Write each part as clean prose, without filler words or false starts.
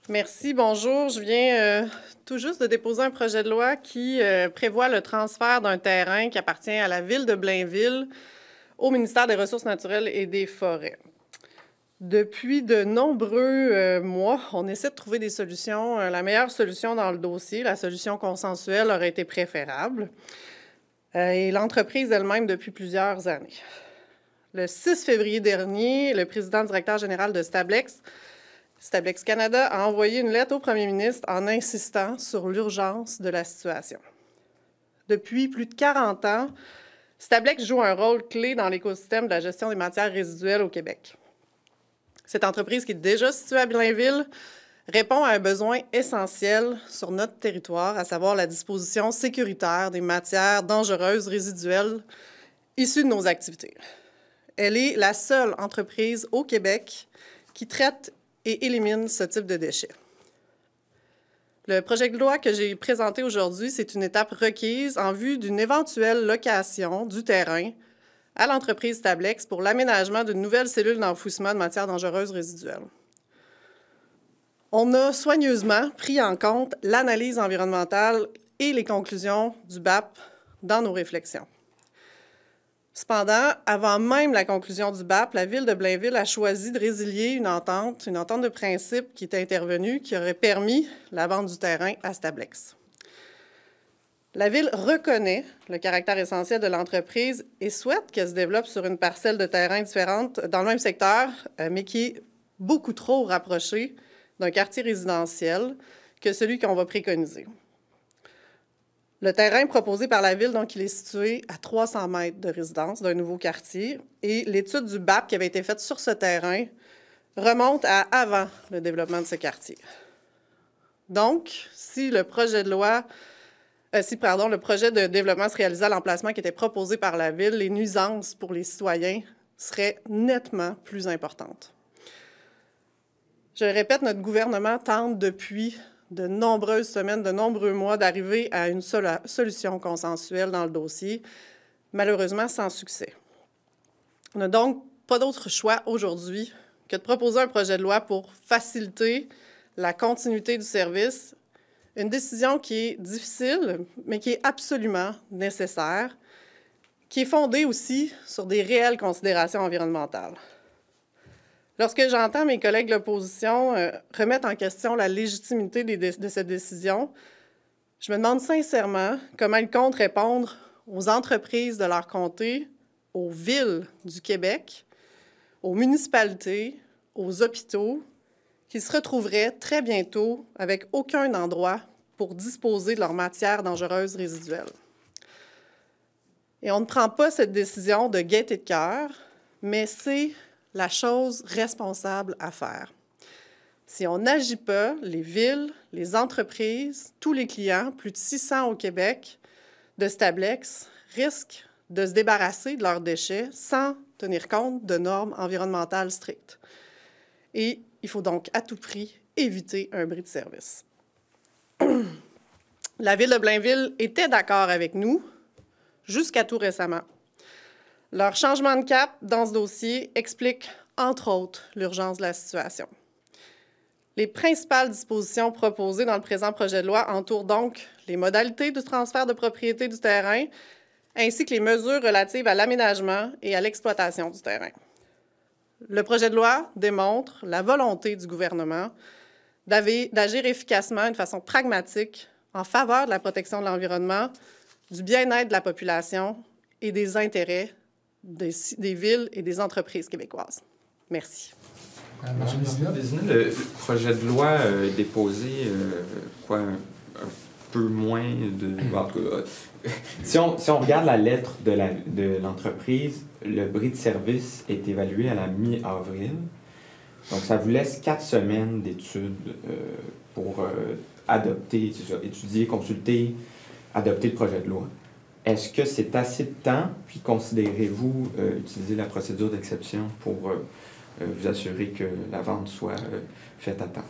Merci, bonjour. Je viens tout juste de déposer un projet de loi qui prévoit le transfert d'un terrain qui appartient à la ville de Blainville au ministère des Ressources naturelles et des Forêts. Depuis de nombreux mois, on essaie de trouver des solutions. La meilleure solution dans le dossier, la solution consensuelle, aurait été préférable. Et l'entreprise elle-même depuis plusieurs années. Le 6 février dernier, le président directeur général de Stablex Canada a envoyé une lettre au premier ministre en insistant sur l'urgence de la situation. Depuis plus de 40 ans, Stablex joue un rôle clé dans l'écosystème de la gestion des matières résiduelles au Québec. Cette entreprise, qui est déjà située à Blainville, répond à un besoin essentiel sur notre territoire, à savoir la disposition sécuritaire des matières dangereuses résiduelles issues de nos activités. Elle est la seule entreprise au Québec qui traite et élimine ce type de déchets. Le projet de loi que j'ai présenté aujourd'hui, c'est une étape requise en vue d'une éventuelle location du terrain à l'entreprise Stablex pour l'aménagement d'une nouvelle cellule d'enfouissement de matières dangereuses résiduelles. On a soigneusement pris en compte l'analyse environnementale et les conclusions du BAP dans nos réflexions. Cependant, avant même la conclusion du BAP, la Ville de Blainville a choisi de résilier une entente de principe qui était intervenue, qui aurait permis la vente du terrain à Stablex. La Ville reconnaît le caractère essentiel de l'entreprise et souhaite qu'elle se développe sur une parcelle de terrain différente dans le même secteur, mais qui est beaucoup trop rapprochée d'un quartier résidentiel que celui qu'on va préconiser. Le terrain proposé par la Ville, donc, il est situé à 300 mètres de résidence d'un nouveau quartier et l'étude du BAP qui avait été faite sur ce terrain remonte à avant le développement de ce quartier. Donc, si le projet de développement se réalisait à l'emplacement qui était proposé par la Ville, les nuisances pour les citoyens seraient nettement plus importantes. Je le répète, notre gouvernement tente depuis de nombreuses semaines, de nombreux mois, d'arriver à une solution consensuelle dans le dossier, malheureusement sans succès. On n'a donc pas d'autre choix aujourd'hui que de proposer un projet de loi pour faciliter la continuité du service, une décision qui est difficile, mais qui est absolument nécessaire, qui est fondée aussi sur des réelles considérations environnementales. Lorsque j'entends mes collègues de l'opposition remettre en question la légitimité de cette décision, je me demande sincèrement comment ils comptent répondre aux entreprises de leur comté, aux villes du Québec, aux municipalités, aux hôpitaux, qui se retrouveraient très bientôt avec aucun endroit pour disposer de leurs matières dangereuses résiduelles. Et on ne prend pas cette décision de gaieté de cœur, mais c'est la chose responsable à faire. Si on n'agit pas, les villes, les entreprises, tous les clients, plus de 600 au Québec, de Stablex, risquent de se débarrasser de leurs déchets sans tenir compte de normes environnementales strictes. Et il faut donc à tout prix éviter un bris de service. La Ville de Blainville était d'accord avec nous jusqu'à tout récemment. Leur changement de cap dans ce dossier explique, entre autres, l'urgence de la situation. Les principales dispositions proposées dans le présent projet de loi entourent donc les modalités du transfert de propriété du terrain, ainsi que les mesures relatives à l'aménagement et à l'exploitation du terrain. Le projet de loi démontre la volonté du gouvernement d'agir efficacement de façon pragmatique en faveur de la protection de l'environnement, du bien-être de la population et des intérêts des villes et des entreprises québécoises. Merci. Madame Vézina, le projet de loi déposé, un peu moins de... En tout cas, si on regarde la lettre de l'entreprise, le bris de service est évalué à la mi-avril. Donc, ça vous laisse 4 semaines d'études pour adopter, étudier, consulter, adopter le projet de loi. Est-ce que c'est assez de temps, puis considérez-vous utiliser la procédure d'exception pour vous assurer que la vente soit faite à temps?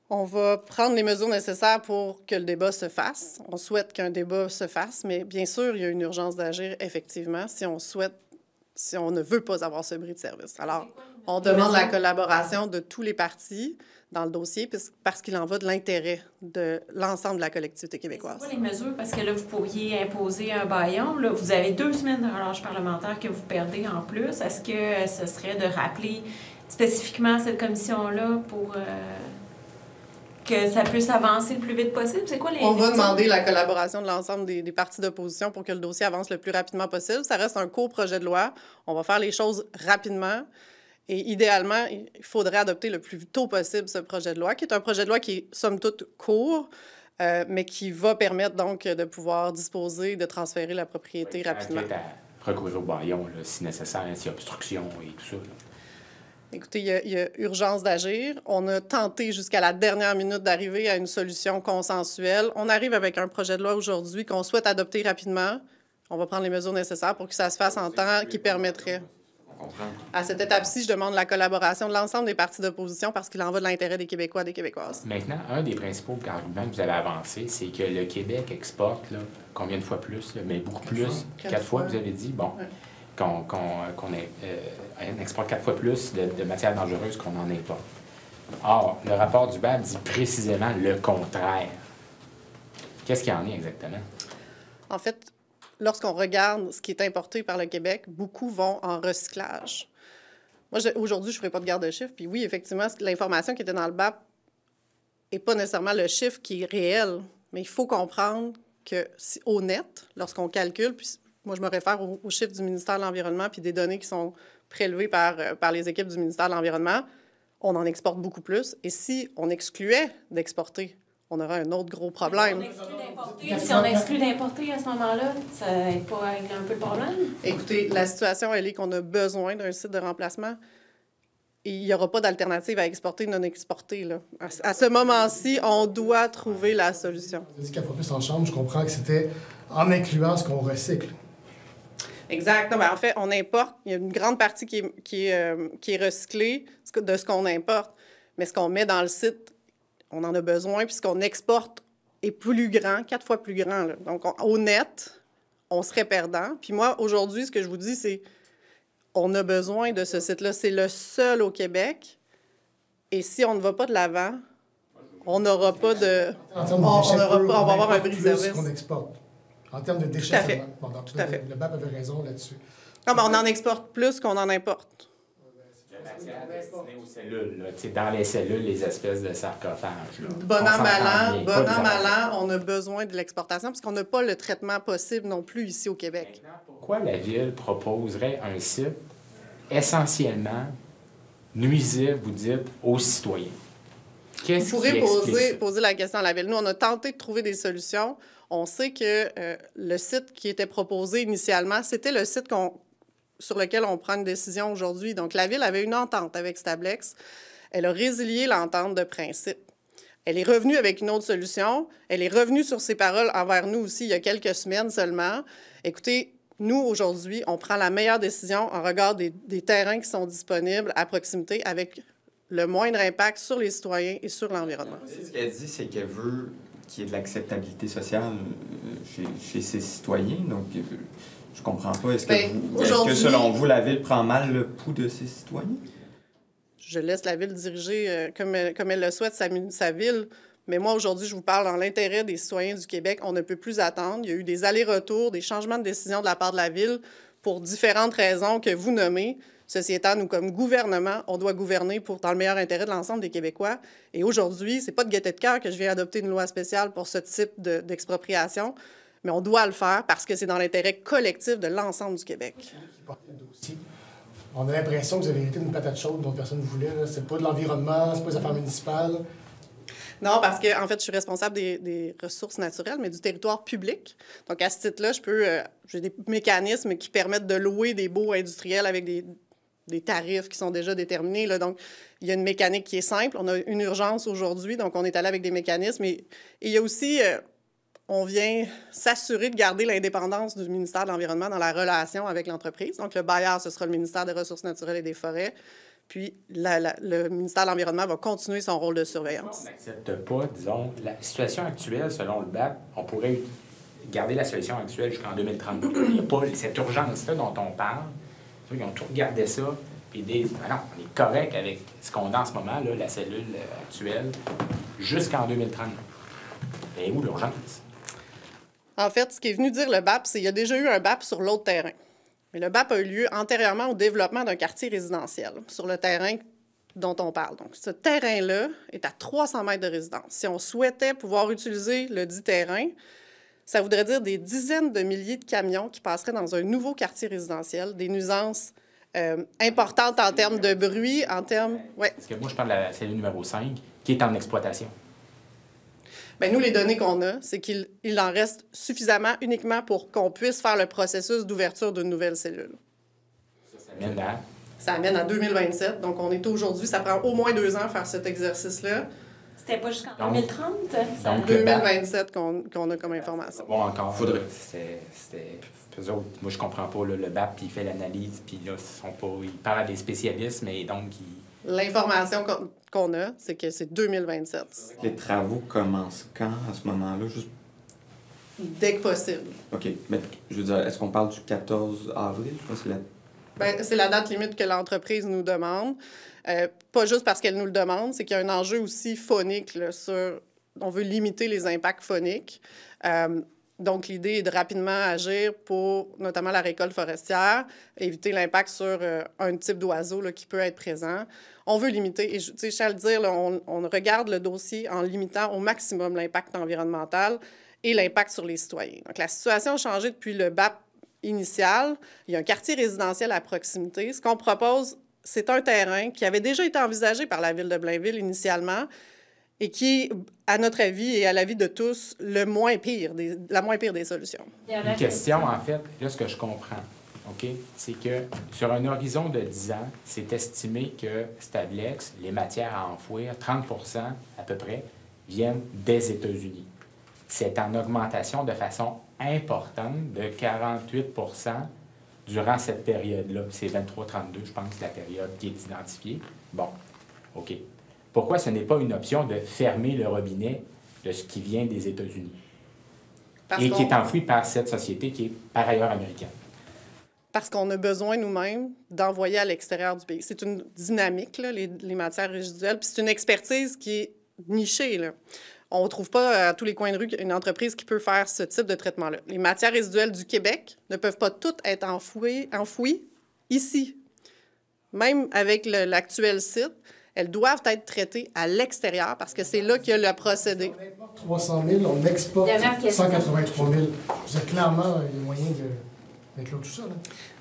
On va prendre les mesures nécessaires pour que le débat se fasse. On souhaite qu'un débat se fasse, mais bien sûr, il y a une urgence d'agir, effectivement, si on ne veut pas avoir ce bris de service. Alors, On demande la collaboration de tous les partis dans le dossier parce qu'il en va de l'intérêt de l'ensemble de la collectivité québécoise. C'est quoi les mesures? Parce que là, vous pourriez imposer un bâillon. Là, vous avez 2 semaines de relâche parlementaire que vous perdez en plus. Est-ce que ce serait de rappeler spécifiquement cette commission-là pour que ça puisse avancer le plus vite possible? C'est quoi les... On va demander la collaboration de l'ensemble des partis d'opposition pour que le dossier avance le plus rapidement possible. Ça reste un court projet de loi. On va faire les choses rapidement. Et idéalement, il faudrait adopter le plus tôt possible ce projet de loi, qui est un projet de loi qui est, somme toute, court, mais qui va permettre donc de pouvoir disposer, de transférer la propriété rapidement. À recourir au bâillon, là, si nécessaire, s'il y a obstruction et tout ça. Là. Écoutez, il y a urgence d'agir. On a tenté jusqu'à la dernière minute d'arriver à une solution consensuelle. On arrive avec un projet de loi aujourd'hui qu'on souhaite adopter rapidement. On va prendre les mesures nécessaires pour que ça se fasse en temps qui permettrait. À cette étape-ci, je demande la collaboration de l'ensemble des partis d'opposition parce qu'il en va de l'intérêt des Québécois et des Québécoises. Maintenant, un des principaux arguments que vous avez avancé, c'est que le Québec exporte là, combien de fois plus, là, mais beaucoup plus. 4 fois, vous avez dit, bon, ouais. qu'on exporte 4 fois plus de matières dangereuses qu'on en importe. Or, le rapport du BAP dit précisément le contraire. Qu'est-ce qu'il y en est exactement? En fait, lorsqu'on regarde ce qui est importé par le Québec, beaucoup vont en recyclage. Moi, aujourd'hui, je ne ferai pas de garde de chiffres. Puis oui, effectivement, l'information qui était dans le BAP n'est pas nécessairement le chiffre qui est réel. Mais il faut comprendre que au net, lorsqu'on calcule, puis moi, je me réfère aux chiffres du ministère de l'Environnement puis des données qui sont prélevées par les équipes du ministère de l'Environnement, on en exporte beaucoup plus. Et si on excluait d'exporter, on aurait un autre gros problème. Si on exclut d'importer à ce moment-là, ça n'aide pas à régler un peu le problème? Écoutez, la situation, elle est qu'on a besoin d'un site de remplacement et il n'y aura pas d'alternative à exporter, non exporter. Là. À ce moment-ci, on doit trouver la solution. Vous avez dit 4 fois plus en chambre, je comprends que c'était en incluant ce qu'on recycle. Exact. Non, ben, en fait, on importe. Il y a une grande partie qui est recyclée de ce qu'on importe. Mais ce qu'on met dans le site, on en a besoin, puis ce qu'on exporte est plus grand, 4 fois plus grand. Là. Donc, au net, on serait perdant. Puis moi, aujourd'hui, ce que je vous dis, c'est on a besoin de ce site-là. C'est le seul au Québec. Et si on ne va pas de l'avant, on n'aura pas de... En termes de déchets, on va avoir un bris de service. Qu'on exporte. En termes de déchets, tout à fait. Bon, donc, tout à fait. Le BAP avait raison là-dessus. Non, mais on en exporte plus qu'on en importe. La matière destinée aux cellules, là, dans les cellules, les espèces de sarcophages. Là. Bon an, mal an, on a besoin de l'exportation parce qu'on n'a pas le traitement possible non plus ici au Québec. Maintenant, pourquoi la Ville proposerait un site essentiellement nuisible, vous dites, aux citoyens? Vous pourrez poser la question à la Ville. Nous, on a tenté de trouver des solutions. On sait que le site qui était proposé initialement, c'était le site sur lequel on prend une décision aujourd'hui. Donc, la Ville avait une entente avec Stablex. Elle a résilié l'entente de principe. Elle est revenue avec une autre solution. Elle est revenue sur ses paroles envers nous aussi il y a quelques semaines seulement. Écoutez, nous, aujourd'hui, on prend la meilleure décision en regard des terrains qui sont disponibles à proximité avec le moindre impact sur les citoyens et sur l'environnement. Ce qu'elle dit, c'est qu'elle veut qu'il y ait de l'acceptabilité sociale chez ses citoyens. Donc, je comprends pas. Est-ce que, selon vous, la Ville prend mal le pouls de ses citoyens? Je laisse la Ville diriger comme elle le souhaite, sa Ville. Mais moi, aujourd'hui, je vous parle dans l'intérêt des citoyens du Québec. On ne peut plus attendre. Il y a eu des allers-retours, des changements de décision de la part de la Ville pour différentes raisons que vous nommez. Ceci étant, nous, comme gouvernement, on doit gouverner dans le meilleur intérêt de l'ensemble des Québécois. Et aujourd'hui, c'est pas de gaieté de cœur que je viens adopter une loi spéciale pour ce type d'expropriation, mais on doit le faire parce que c'est dans l'intérêt collectif de l'ensemble du Québec. On a l'impression que vous avez hérité d'une patate chaude dont personne ne voulait. C'est pas de l'environnement, c'est pas des affaires municipales. Non, parce que en fait, je suis responsable des ressources naturelles, mais du territoire public. Donc, à ce titre-là, j'ai des mécanismes qui permettent de louer des baux industriels avec des tarifs qui sont déjà déterminés. Là. Donc, il y a une mécanique qui est simple. On a une urgence aujourd'hui, donc on est allé avec des mécanismes. Et il y a aussi, on vient s'assurer de garder l'indépendance du ministère de l'Environnement dans la relation avec l'entreprise. Donc, le bailleur, ce sera le ministère des Ressources naturelles et des Forêts. Puis, le ministère de l'Environnement va continuer son rôle de surveillance. On n'accepte pas, disons, la situation actuelle, selon le BAP, on pourrait garder la situation actuelle jusqu'en 2032. Il n'y a pas cette urgence-là dont on parle. Ils ont tout regardé ça, Puis non, on est correct avec ce qu'on a en ce moment, là, la cellule actuelle, jusqu'en 2030. Et où l'urgence? En fait, ce qui est venu dire le BAP, c'est qu'il y a déjà eu un BAP sur l'autre terrain. Mais le BAP a eu lieu antérieurement au développement d'un quartier résidentiel sur le terrain dont on parle. Donc, ce terrain-là est à 300 mètres de résidence. Si on souhaitait pouvoir utiliser le dit terrain, ça voudrait dire des dizaines de milliers de camions qui passeraient dans un nouveau quartier résidentiel, des nuisances importantes en termes de bruit, en termes... Ouais. Parce que moi, je parle de la cellule numéro 5, qui est en exploitation. Bien, nous, les données qu'on a, c'est qu'il en reste suffisamment uniquement pour qu'on puisse faire le processus d'ouverture d'une nouvelle cellule. Ça mène à... Ça amène à 2027. Donc, on est aujourd'hui, ça prend au moins 2 ans à faire cet exercice-là. C'était pas jusqu'en 2030? Donc, 2027 qu'on a comme information. Bon, encore. Faudrait. C'était... Eux autres, moi, je comprends pas, là, le BAP, puis il fait l'analyse, puis là, ils parlent à des spécialistes, mais donc, L'information qu'on a, c'est que c'est 2027. Les travaux commencent quand, à ce moment-là? Juste... Dès que possible. OK. Mais je veux dire, est-ce qu'on parle du 14 avril? Je pense que C'est la date limite que l'entreprise nous demande. Pas juste parce qu'elle nous le demande, c'est qu'il y a un enjeu aussi phonique là, sur... On veut limiter les impacts phoniques. Donc, l'idée est de rapidement agir pour, notamment la récolte forestière, éviter l'impact sur un type d'oiseau là, qui peut être présent. On veut limiter, et je tiens à le dire, là, on regarde le dossier en limitant au maximum l'impact environnemental et l'impact sur les citoyens. Donc, la situation a changé depuis le BAP initial. Il y a un quartier résidentiel à proximité. Ce qu'on propose, c'est un terrain qui avait déjà été envisagé par la Ville de Blainville initialement, et qui, à notre avis et à l'avis de tous, la moins pire des solutions. Une question, en fait, là, ce que je comprends, OK, c'est que sur un horizon de 10 ans, c'est estimé que Stablex, les matières à enfouir, 30 à peu près, viennent des États-Unis. C'est en augmentation de façon importante de 48 durant cette période-là. C'est 23-32, je pense, la période qui est identifiée. Bon, OK. Pourquoi ce n'est pas une option de fermer le robinet de ce qui vient des États-Unis et qui est enfoui par cette société qui est par ailleurs américaine? Parce qu'on a besoin nous-mêmes d'envoyer à l'extérieur du pays. C'est une dynamique, là, les matières résiduelles, puis c'est une expertise qui est nichée, là. On ne trouve pas à tous les coins de rue une entreprise qui peut faire ce type de traitement-là. Les matières résiduelles du Québec ne peuvent pas toutes être enfouies ici. Même avec l'actuel site, elles doivent être traitées à l'extérieur parce que c'est là qu'il y a le procédé. On importe 300 000, on exporte 183 000. Vous avez clairement les moyens d'inclure tout ça. Là.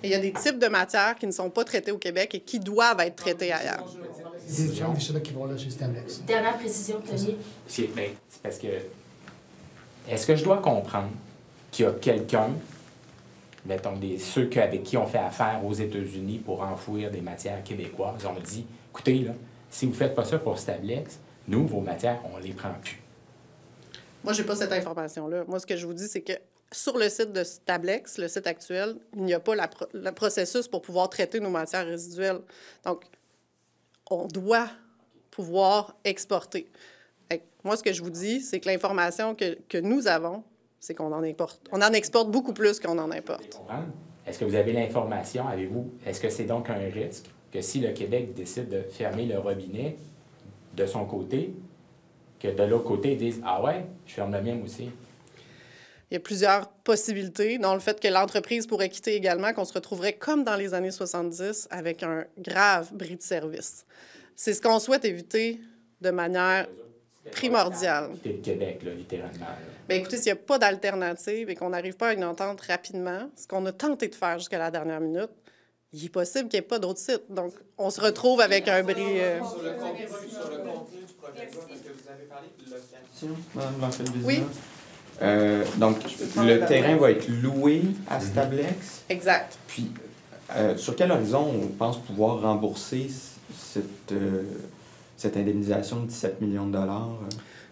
Il y a des types de matières qui ne sont pas traitées au Québec et qui doivent être traitées ailleurs. C'est des gens qui vont là chez Stablex. Dernière précision, Tony. C'est parce que... Est-ce que je dois comprendre qu'il y a quelqu'un, mettons, ceux avec qui on fait affaire aux États-Unis pour enfouir des matières québécoises, on dit, écoutez, là, si vous ne faites pas ça pour Stablex, nous, vos matières, on ne les prend plus. Moi, je n'ai pas cette information-là. Moi, ce que je vous dis, c'est que sur le site de Stablex, le site actuel, il n'y a pas le processus pour pouvoir traiter nos matières résiduelles. Donc, on doit pouvoir exporter. Moi, ce que je vous dis, c'est que l'information que nous avons, c'est qu'on en importe. On en exporte beaucoup plus qu'on en importe. Est-ce que vous avez l'information, est-ce que c'est donc un risque que si le Québec décide de fermer le robinet de son côté, que de l'autre côté, ils disent « Ah ouais, je ferme le mien aussi ». Il y a plusieurs possibilités, dont le fait que l'entreprise pourrait quitter également, qu'on se retrouverait comme dans les années 70 avec un grave bris de service. C'est ce qu'on souhaite éviter de manière primordiale. Quitter le Québec, là, littéralement. Bien, écoutez, s'il n'y a pas d'alternative et qu'on n'arrive pas à une entente rapidement, ce qu'on a tenté de faire jusqu'à la dernière minute, il est possible qu'il n'y ait pas d'autres sites. Donc, on se retrouve avec un bris... Sur le contenu du projet de loi, parce que vous avez parlé de location, Mme Blanchette-Vézina. Oui. Donc, le terrain va être loué à Stablex. Exact. Puis, sur quel horizon on pense pouvoir rembourser cette indemnisation de 17 millions de dollars?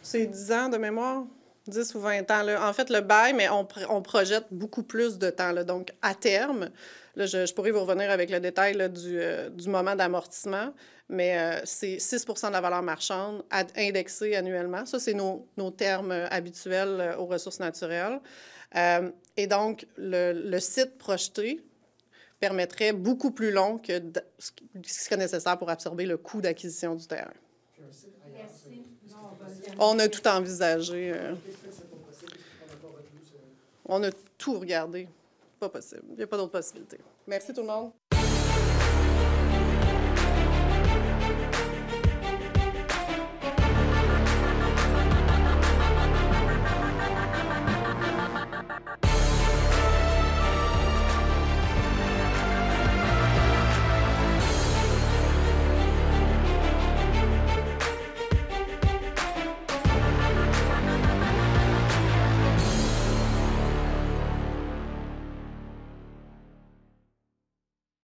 C'est 10 ans de mémoire, 10 ou 20 ans. Là. En fait, le bail, mais on projette beaucoup plus de temps. Là. Donc, à terme, là, je pourrais vous revenir avec le détail là, du moment d'amortissement, mais c'est 6 de la valeur marchande indexée annuellement. Ça, c'est nos termes habituels aux ressources naturelles. Et donc, le site projeté permettrait beaucoup plus long que ce qui serait nécessaire pour absorber le coût d'acquisition du terrain. On a tout envisagé. On a tout regardé. Pas possible. Il n'y a pas d'autre possibilité. Merci tout le monde.